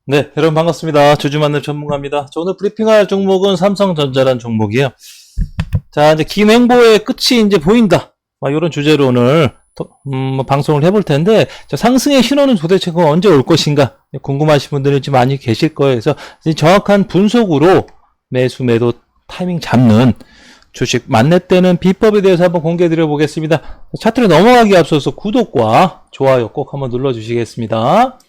네, 여러분 반갑습니다. 주주만렙 전문가입니다. 저 오늘 브리핑할 종목은 삼성전자란 종목이에요. 자, 이제 긴 행보의 끝이 이제 보인다. 이런 주제로 오늘 방송을 해볼 텐데, 자, 상승의 신호는 도대체 언제 올 것인가? 궁금하신 분들이 좀 많이 계실 거예요. 그래서 정확한 분석으로 매수, 매도 타이밍 잡는 주식 만렙 때는 비법에 대해서 한번 공개해 드려 보겠습니다. 차트로 넘어가기 앞서서 구독과 좋아요 꼭 한번 눌러 주시겠습니다.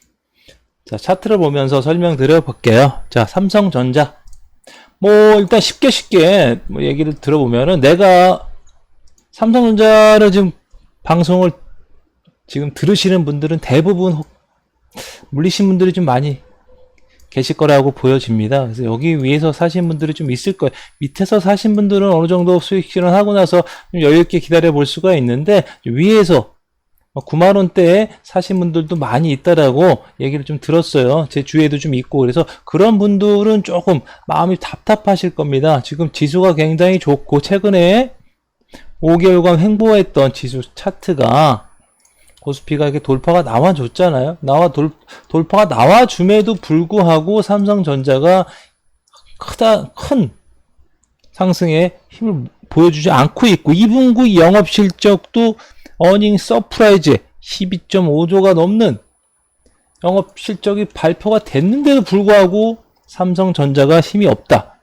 자, 차트를 보면서 설명드려 볼게요. 자, 삼성전자. 일단 쉽게 얘기를 들어보면은 내가 삼성전자를 지금 방송을 지금 들으시는 분들은 대부분 물리신 분들이 좀 많이 계실 거라고 보여집니다. 그래서 여기 위에서 사신 분들이 좀 있을 거예요. 밑에서 사신 분들은 어느 정도 수익 실현하고 나서 좀 여유있게 기다려 볼 수가 있는데, 위에서 9만원대에 사신 분들도 많이 있다라고 얘기를 좀 들었어요. 제 주위에도 좀 있고, 그래서 그런 분들은 조금 마음이 답답하실 겁니다. 지금 지수가 굉장히 좋고, 최근에 5개월간 횡보했던 지수 차트가 코스피가 이렇게 돌파가 나와줬잖아요. 돌파가 나와줌에도 불구하고 삼성전자가 큰 상승에 힘을 보여주지 않고 있고, 2분기 영업실적도 어닝 서프라이즈 12.5조가 넘는 영업실적이 발표가 됐는데도 불구하고 삼성전자가 힘이 없다.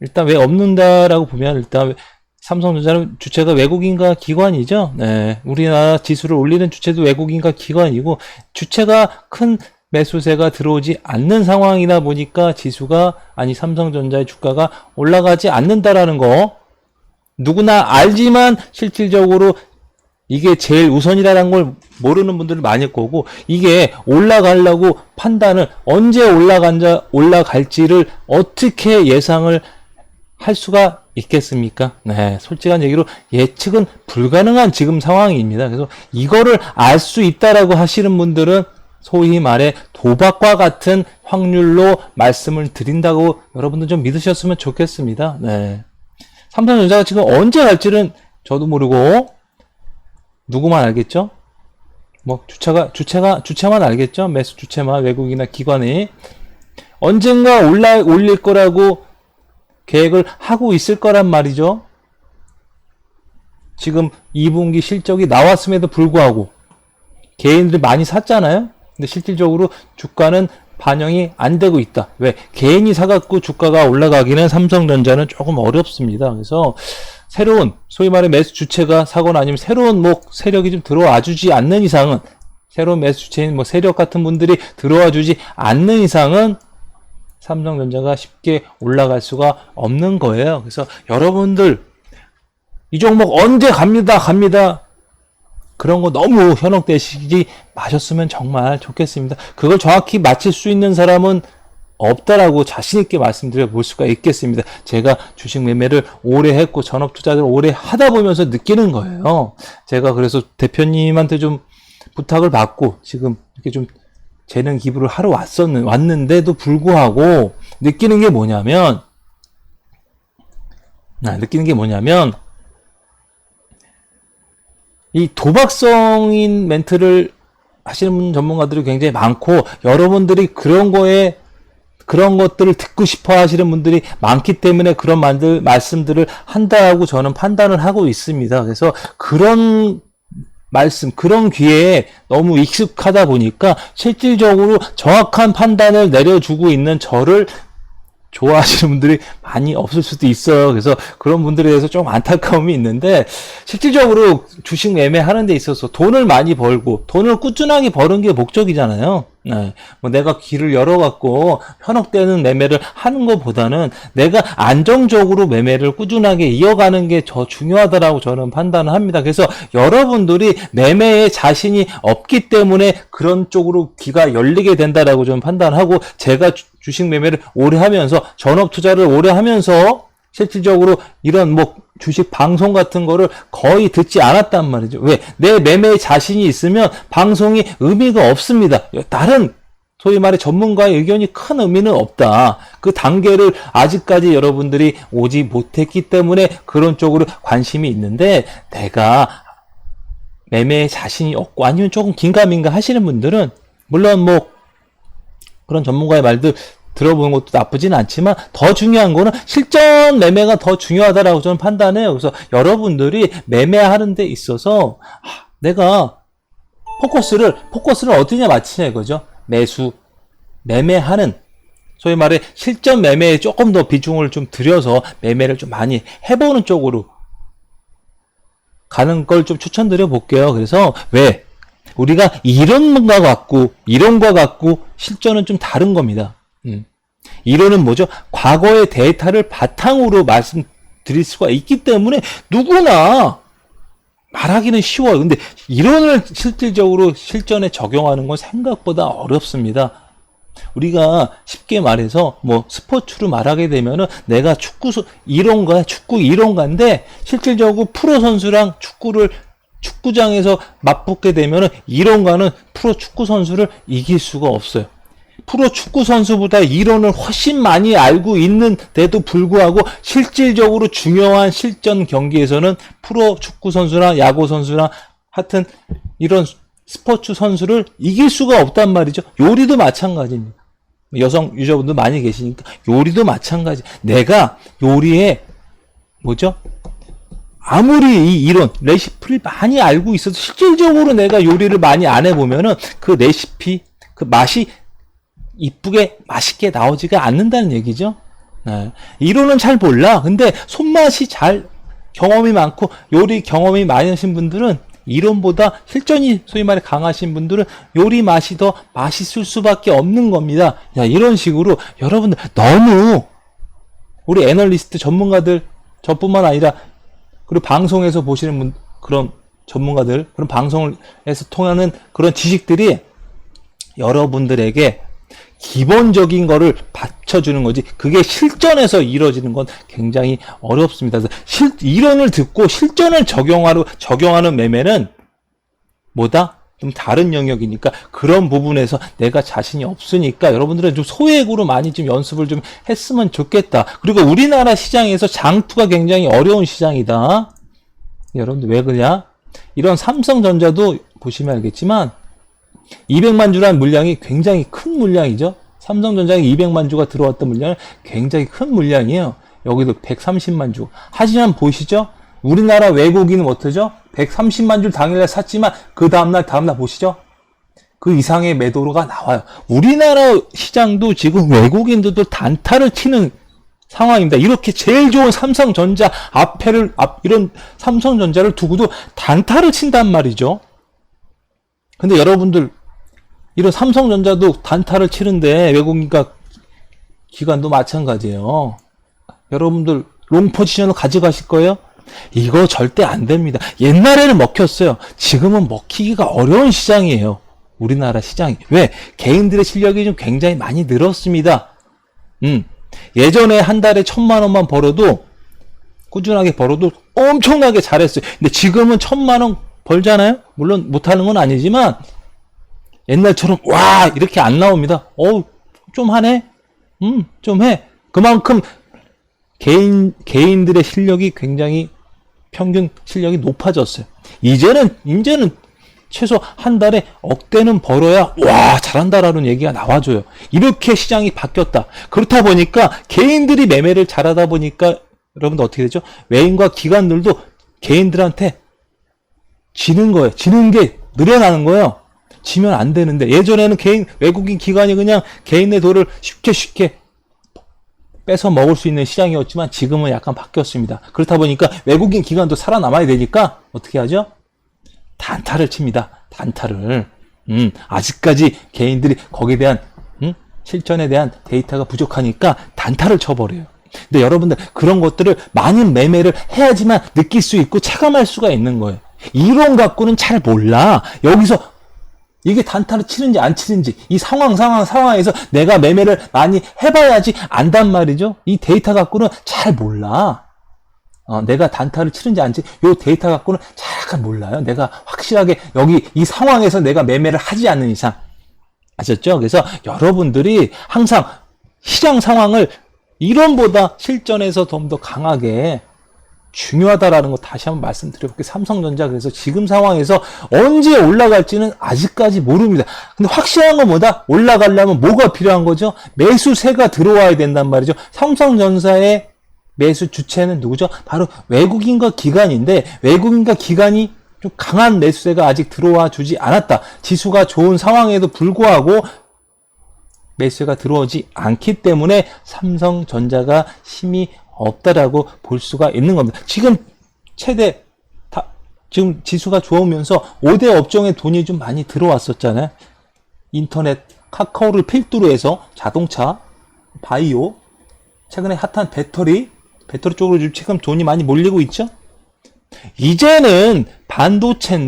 일단 왜 없는다라고 보면, 일단 삼성전자는 주체가 외국인과 기관이죠. 네, 우리나라 지수를 올리는 주체도 외국인과 기관이고, 주체가 큰 매수세가 들어오지 않는 상황이다 보니까 삼성전자의 주가가 올라가지 않는다라는 거 누구나 알지만 실질적으로 이게 제일 우선이라는 걸 모르는 분들이 많을 거고, 이게 올라가려고 판단을 언제 올라갈지를 어떻게 예상을 할 수가 있겠습니까? 네, 솔직한 얘기로 예측은 불가능한 지금 상황입니다. 그래서 이거를 알 수 있다라고 하시는 분들은 소위 말해 도박과 같은 확률로 말씀을 드린다고 여러분들 좀 믿으셨으면 좋겠습니다. 네. 삼성전자가 지금 언제 갈지는 저도 모르고 누구만 알겠죠? 주체만 알겠죠? 매수 주체만, 외국이나 기관이 언젠가 올릴 거라고 계획을 하고 있을 거란 말이죠. 지금 2분기 실적이 나왔음에도 불구하고 개인들이 많이 샀잖아요. 근데 실질적으로 주가는 반영이 안 되고 있다. 왜? 개인이 사갖고 주가가 올라가기는 삼성전자는 조금 어렵습니다. 그래서 새로운, 소위 말해 매수 주체가 사거나 아니면 새로운 세력이 좀 들어와 주지 않는 이상은, 새로운 매수 주체인 세력 같은 분들이 들어와 주지 않는 이상은 삼성전자가 쉽게 올라갈 수가 없는 거예요. 그래서 여러분들 이 종목 언제 갑니다. 그런 거 너무 현혹되시지 마셨으면 정말 좋겠습니다. 그걸 정확히 맞힐 수 있는 사람은 없다라고 자신있게 말씀드려 볼 수가 있겠습니다. 제가 주식 매매를 오래 했고 전업 투자를 오래 하다 보면서 느끼는 거예요. 제가 그래서 대표님한테 좀 부탁을 받고 지금 이렇게 좀 재능 기부를 하러 왔는데도 불구하고 느끼는 게 뭐냐면 이 도박성인 멘트를 하시는 전문가들이 굉장히 많고, 여러분들이 그런 것들을 듣고 싶어 하시는 분들이 많기 때문에 그런 말씀들을 한다고 저는 판단을 하고 있습니다. 그래서 그런 그런 귀에 너무 익숙하다 보니까 실질적으로 정확한 판단을 내려주고 있는 저를 좋아하시는 분들이 많이 없을 수도 있어요. 그래서 그런 분들에 대해서 좀 안타까움이 있는데, 실질적으로 주식 매매하는 데 있어서 돈을 많이 벌고 돈을 꾸준하게 버는 게 목적이잖아요. 네. 내가 길을 열어갖고 현혹되는 매매를 하는 것보다는 내가 안정적으로 매매를 꾸준하게 이어가는 게 더 중요하다라고 저는 판단을 합니다. 그래서 여러분들이 매매에 자신이 없기 때문에 그런 쪽으로 귀가 열리게 된다라고 저는 판단하고, 제가 주식 매매를 오래 하면서, 전업 투자를 오래 하면서 실질적으로 이런 주식 방송 같은 거를 거의 듣지 않았단 말이죠. 왜? 내 매매에 자신이 있으면 방송이 의미가 없습니다. 다른 소위 말해 전문가의 의견이 큰 의미는 없다. 그 단계를 아직까지 여러분들이 오지 못했기 때문에 그런 쪽으로 관심이 있는데, 내가 매매에 자신이 없고 아니면 조금 긴가민가 하시는 분들은 물론 그런 전문가의 말들 들어보는 것도 나쁘진 않지만 더 중요한 거는 실전 매매가 더 중요하다라고 저는 판단해요. 그래서 여러분들이 매매하는 데 있어서 내가 포커스를 어디냐 맞추냐 이거죠. 매수, 매매하는 소위 말해 실전 매매에 조금 더 비중을 좀 들여서 매매를 좀 많이 해보는 쪽으로 가는 걸 좀 추천드려 볼게요. 그래서 왜? 우리가 이론과 갖고 실전은 좀 다른 겁니다. 이론은 뭐죠? 과거의 데이터를 바탕으로 말씀드릴 수가 있기 때문에 누구나 말하기는 쉬워요. 근데 이론을 실질적으로 실전에 적용하는 건 생각보다 어렵습니다. 우리가 쉽게 말해서 뭐 스포츠로 말하게 되면은 내가 축구 이론가인데 실질적으로 프로 선수랑 축구장에서 맞붙게 되면은 이론가는 프로 축구 선수를 이길 수가 없어요. 프로 축구 선수보다 이론을 훨씬 많이 알고 있는데도 불구하고 실질적으로 중요한 실전 경기에서는 프로 축구 선수나 야구 선수나 하여튼 이런 스포츠 선수를 이길 수가 없단 말이죠. 요리도 마찬가지입니다. 여성 유저분들 많이 계시니까 요리도 마찬가지. 내가 요리에 뭐죠? 아무리 이 이론, 레시피를 많이 알고 있어도 실질적으로 내가 요리를 많이 안 해보면은 그 레시피, 그 맛이 이쁘게 맛있게 나오지가 않는다는 얘기죠. 네. 이론은 잘 몰라. 근데 손맛이 경험이 많고 요리 경험이 많으신 분들은 이론보다 실전이 소위 말해 강하신 분들은 요리 맛이 더 맛있을 수밖에 없는 겁니다. 자, 이런 식으로 여러분들 너무 우리 애널리스트 전문가들 저뿐만 아니라 그리고 방송에서 보시는 그런 전문가들 그런 방송에서 통하는 그런 지식들이 여러분들에게 기본적인 거를 받쳐주는 거지 그게 실전에서 이루어지는 건 굉장히 어렵습니다. 그래서 이론을 듣고 실전을 적용하는 매매는 뭐다? 좀 다른 영역이니까 그런 부분에서 내가 자신이 없으니까 여러분들은 좀 소액으로 많이 좀 연습을 좀 했으면 좋겠다. 그리고 우리나라 시장에서 장투가 굉장히 어려운 시장이다. 여러분들 왜 그러냐? 이런 삼성전자도 보시면 알겠지만 200만 주라는 물량이 굉장히 큰 물량이죠. 삼성전자에 200만 주가 들어왔던 물량은 굉장히 큰 물량이에요. 여기도 130만 주. 하지만 보시죠. 우리나라 외국인은 어떠죠? 130만 주 당일날 샀지만 그 다음날 보시죠. 그 이상의 매도로가 나와요. 우리나라 시장도 지금 외국인들도 단타를 치는 상황입니다. 이렇게 제일 좋은 삼성전자 이런 삼성전자를 두고도 단타를 친단 말이죠. 근데 여러분들 이런 삼성전자도 단타를 치는데 외국인과 기관도 마찬가지예요. 여러분들 롱 포지션을 가져가실 거예요? 이거 절대 안 됩니다. 옛날에는 먹혔어요. 지금은 먹히기가 어려운 시장이에요. 우리나라 시장이. 왜? 개인들의 실력이 좀 굉장히 많이 늘었습니다. 예전에 한 달에 1,000만 원만 벌어도 꾸준하게 벌어도 엄청나게 잘했어요. 근데 지금은 1,000만 원 벌잖아요? 물론 못하는 건 아니지만 옛날처럼 와 이렇게 안 나옵니다. 좀 하네? 좀 해. 그만큼 개인들의 실력이 굉장히 평균 실력이 높아졌어요. 이제는 최소 한 달에 억대는 벌어야 와 잘한다라는 얘기가 나와줘요. 이렇게 시장이 바뀌었다. 그렇다 보니까 개인들이 매매를 잘하다 보니까 여러분들 어떻게 되죠? 외인과 기관들도 개인들한테 지는 거예요. 지는 게 늘어나는 거예요. 지면 안 되는데 예전에는 외국인 기관이 그냥 개인의 돈을 쉽게 뺏어 먹을 수 있는 시장이었지만 지금은 약간 바뀌었습니다. 그렇다 보니까 외국인 기관도 살아남아야 되니까 어떻게 하죠? 단타를 칩니다. 단타를. 아직까지 개인들이 거기에 대한 실전에 대한 데이터가 부족하니까 단타를 쳐버려요. 근데 여러분들 그런 것들을 많은 매매를 해야지만 느낄 수 있고 체감할 수가 있는 거예요. 이론 갖고는 잘 몰라. 여기서 이게 단타를 치는지 안 치는지 이 상황에서 내가 매매를 많이 해봐야지 안단 말이죠. 이 데이터 갖고는 잘 몰라. 내가 단타를 치는지 안 치는지 이 데이터 갖고는 잘 몰라요. 내가 확실하게 여기 이 상황에서 내가 매매를 하지 않는 이상. 아셨죠? 그래서 여러분들이 항상 시장 상황을 이론보다 실전에서 좀 더 강하게 중요하다라는 거 다시 한번 말씀드려볼게요. 삼성전자 그래서 지금 상황에서 언제 올라갈지는 아직까지 모릅니다. 근데 확실한 건 뭐다? 올라가려면 뭐가 필요한 거죠? 매수세가 들어와야 된단 말이죠. 삼성전자의 매수 주체는 누구죠? 바로 외국인과 기관인데 외국인과 기관이 좀 강한 매수세가 아직 들어와 주지 않았다. 지수가 좋은 상황에도 불구하고 매수가 들어오지 않기 때문에 삼성전자가 힘이 없다라고 볼 수가 있는 겁니다. 지금 최대 지금 지수가 좋으면서 5대 업종에 돈이 좀 많이 들어왔었잖아요. 인터넷, 카카오를 필두로 해서 자동차, 바이오, 최근에 핫한 배터리 쪽으로 지금 최근 돈이 많이 몰리고 있죠. 이제는 반도체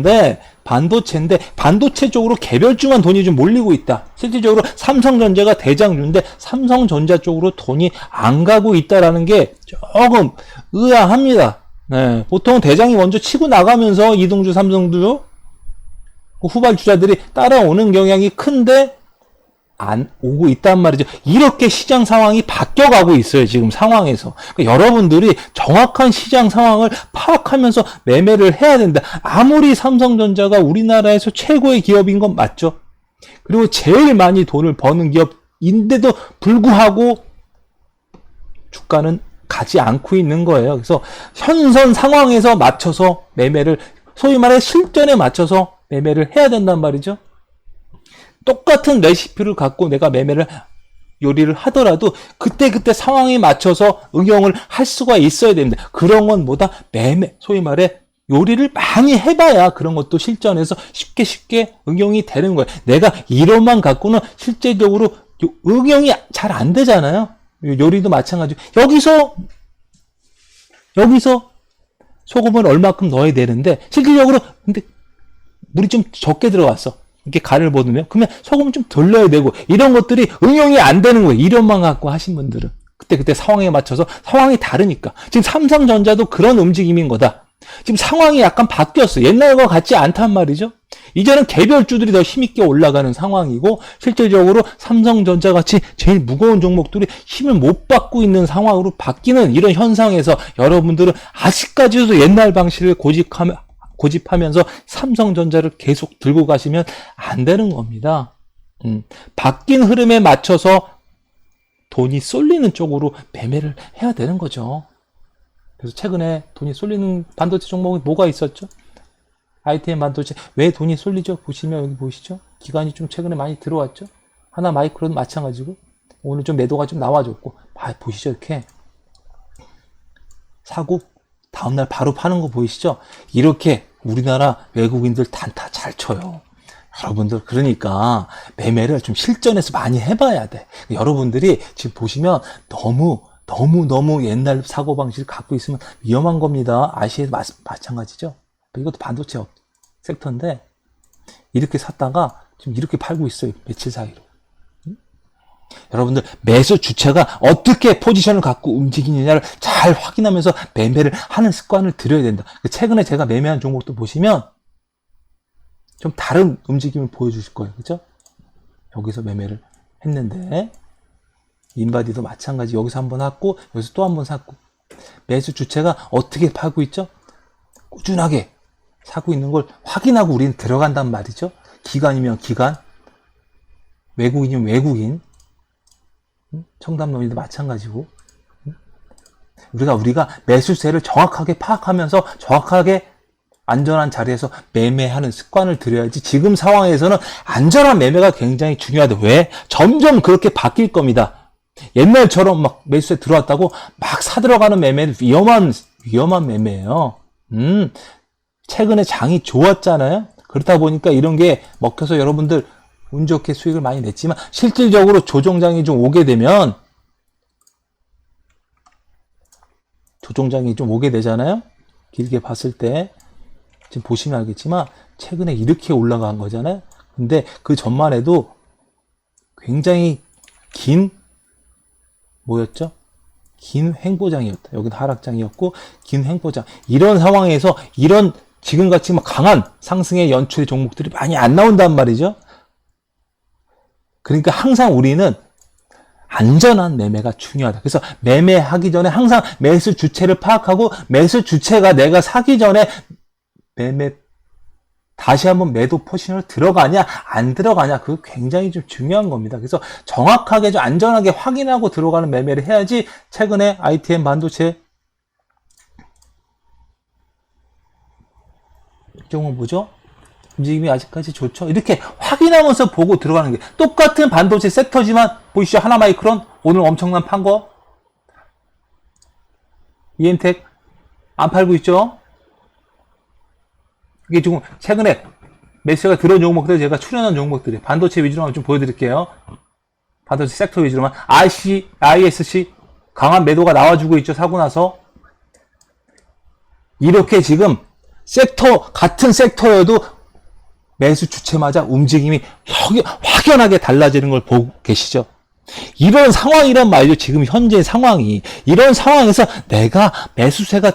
쪽으로 개별주만 돈이 좀 몰리고 있다. 실질적으로 삼성전자가 대장주인데 삼성전자 쪽으로 돈이 안 가고 있다라는 게 조금 의아합니다. 네, 보통 대장이 먼저 치고 나가면서 이등주, 삼성주, 후발주자들이 따라오는 경향이 큰데 안 오고 있단 말이죠. 이렇게 시장 상황이 바뀌어가고 있어요. 지금 상황에서. 그러니까 여러분들이 정확한 시장 상황을 파악하면서 매매를 해야 된다. 아무리 삼성전자가 우리나라에서 최고의 기업인 건 맞죠. 그리고 제일 많이 돈을 버는 기업인데도 불구하고 주가는 가지 않고 있는 거예요. 그래서 현선 상황에서 맞춰서 매매를, 소위 말해 실전에 맞춰서 매매를 해야 된단 말이죠. 똑같은 레시피를 갖고 내가 매매를 요리를 하더라도 그때 상황에 맞춰서 응용을 할 수가 있어야 됩니다. 그런 건 뭐다? 매매, 소위 말해 요리를 많이 해봐야 그런 것도 실전에서 쉽게 응용이 되는 거예요. 내가 이론만 갖고는 실제적으로 응용이 잘 안 되잖아요. 요리도 마찬가지고 여기서 소금을 얼마큼 넣어야 되는데 실질적으로 근데 물이 좀 적게 들어갔어. 이렇게 간을 보면 그러면 소금을 좀 덜 넣어야 되고 이런 것들이 응용이 안 되는 거예요. 이론만 갖고 하신 분들은 그때 상황에 맞춰서 상황이 다르니까 지금 삼성전자도 그런 움직임인 거다. 지금 상황이 약간 바뀌었어. 옛날과 같지 않단 말이죠. 이제는 개별주들이 더 힘있게 올라가는 상황이고 실질적으로 삼성전자 같이 제일 무거운 종목들이 힘을 못 받고 있는 상황으로 바뀌는 이런 현상에서 여러분들은 아직까지도 옛날 방식을 고집하면서 삼성전자를 계속 들고 가시면 안 되는 겁니다. 바뀐 흐름에 맞춰서 돈이 쏠리는 쪽으로 매매를 해야 되는 거죠. 그래서 최근에 돈이 쏠리는 반도체 종목이 뭐가 있었죠? ITM 반도체. 왜 돈이 쏠리죠? 보시면 여기 보이시죠? 기관이 좀 최근에 많이 들어왔죠? 하나마이크로도 마찬가지고 오늘 좀 매도가 좀 나와줬고 보시죠? 이렇게 사고 다음날 바로 파는 거 보이시죠? 이렇게 우리나라 외국인들 단타 잘 쳐요. 여러분들 그러니까 매매를 좀 실전에서 많이 해봐야 돼. 여러분들이 지금 보시면 너무 옛날 사고방식을 갖고 있으면 위험한 겁니다. 아시아도 마찬가지죠. 이것도 반도체 섹터인데 이렇게 샀다가 지금 이렇게 팔고 있어요. 며칠 사이로. 여러분들 매수 주체가 어떻게 포지션을 갖고 움직이느냐를 잘 확인하면서 매매를 하는 습관을 들여야 된다. 최근에 제가 매매한 종목도 보시면 좀 다른 움직임을 보여주실 거예요. 그죠? 여기서 매매를 했는데 인바디도 마찬가지. 여기서 한번 샀고 여기서 또 한번 샀고 매수 주체가 어떻게 팔고 있죠? 꾸준하게 사고 있는 걸 확인하고 우리는 들어간단 말이죠. 기관이면 기관, 외국인이면 외국인, 청담놈이도 마찬가지고 우리가 매수세를 정확하게 파악하면서 정확하게 안전한 자리에서 매매하는 습관을 들여야지. 지금 상황에서는 안전한 매매가 굉장히 중요하다. 왜? 점점 그렇게 바뀔 겁니다. 옛날처럼 막 매수세 들어왔다고 막 사들어가는 매매는 위험한 매매예요. 최근에 장이 좋았잖아요. 그렇다 보니까 이런 게 먹혀서 여러분들 운 좋게 수익을 많이 냈지만 실질적으로 조정장이 좀 오게 되면 되잖아요. 길게 봤을 때 지금 보시면 알겠지만 최근에 이렇게 올라간 거잖아요. 근데 그 전만 해도 굉장히 긴 횡보장이었다. 여기는 하락장이었고 긴 횡보장. 이런 상황에서 이런 지금같이 막 강한 상승의 연출의 종목들이 많이 안 나온단 말이죠. 그러니까 항상 우리는 안전한 매매가 중요하다. 그래서 매매하기 전에 항상 매수 주체를 파악하고 매수 주체가 내가 사기 전에 매매 다시 한번 매도 포지션을 들어가냐 안 들어가냐 그거 굉장히 좀 중요한 겁니다. 그래서 정확하게 좀 안전하게 확인하고 들어가는 매매를 해야지. 최근에 ITM 반도체 이 경우는 뭐죠? 움직임이 아직까지 좋죠. 이렇게 확인하면서 보고 들어가는 게 똑같은 반도체 섹터지만 보이시죠? 하나마이크론 오늘 엄청난 판 거 EM텍 안 팔고 있죠? 이게 지금 최근에 매수가 들어온 종목들 제가 출연한 종목들이 반도체 위주로만 좀 보여드릴게요. 반도체 섹터 위주로만 ISC 강한 매도가 나와주고 있죠. 사고 나서 이렇게 지금 섹터 같은 섹터여도 매수 주체마다 움직임이 확연하게 달라지는 걸 보고 계시죠. 이런 상황이란 말이죠. 지금 현재 상황이 이런 상황에서 내가 매수세가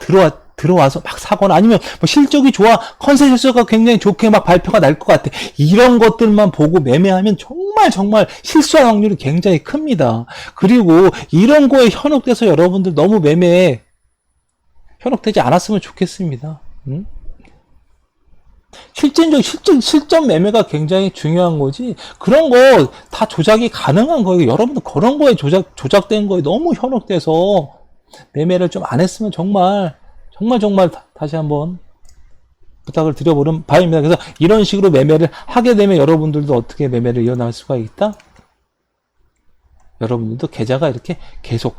들어와서 막 사거나 아니면 뭐 실적이 좋아 컨센서스가 굉장히 좋게 막 발표가 날 것 같아 이런 것들만 보고 매매하면 정말 실수할 확률이 굉장히 큽니다. 그리고 이런 거에 현혹돼서 여러분들 너무 매매에 현혹되지 않았으면 좋겠습니다. 실전 매매가 굉장히 중요한 거지. 그런 거 다 조작이 가능한 거예요. 여러분들 그런 거에 조작된 거에 너무 현혹돼서 매매를 좀 안 했으면 정말 다시 한번 부탁을 드려보는 바입니다. 그래서 이런 식으로 매매를 하게 되면 여러분들도 어떻게 매매를 이어나갈 수가 있다? 여러분들도 계좌가 이렇게 계속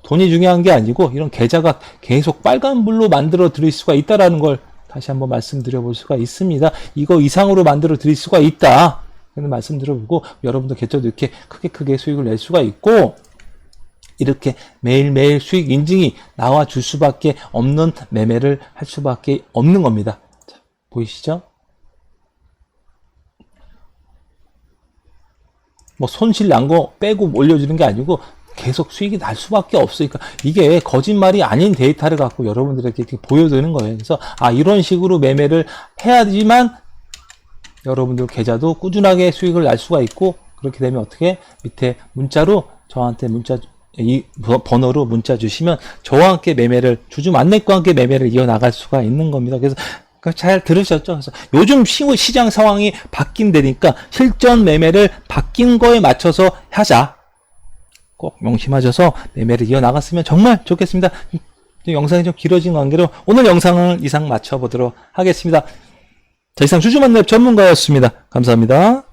돈이 중요한 게 아니고 이런 계좌가 계속 빨간불로 만들어 드릴 수가 있다라는 걸 다시 한번 말씀드려볼 수가 있습니다. 이거 이상으로 만들어 드릴 수가 있다. 이런 말씀드려보고 여러분들 계좌도 이렇게 크게 수익을 낼 수가 있고 이렇게 매일매일 수익 인증이 나와줄 수밖에 없는 매매를 할 수밖에 없는 겁니다. 자, 보이시죠? 뭐 손실 난 거 빼고 올려주는 게 아니고 계속 수익이 날 수밖에 없으니까 이게 거짓말이 아닌 데이터를 갖고 여러분들에게 이렇게 보여드리는 거예요. 그래서 이런 식으로 매매를 해야지만 여러분들 계좌도 꾸준하게 수익을 날 수가 있고 그렇게 되면 어떻게 밑에 문자로 저한테 이 번호로 문자 주시면 저와 함께 매매를 주주 안내과 함께 매매를 이어나갈 수가 있는 겁니다. 그래서 잘 들으셨죠? 그래서 요즘 시장 상황이 바뀐다니까 실전 매매를 바뀐 거에 맞춰서 하자. 꼭 명심하셔서 매매를 이어나갔으면 정말 좋겠습니다. 영상이 좀 길어진 관계로 오늘 영상을 이상 마쳐보도록 하겠습니다. 자, 이상 주주 만렙 전문가였습니다. 감사합니다.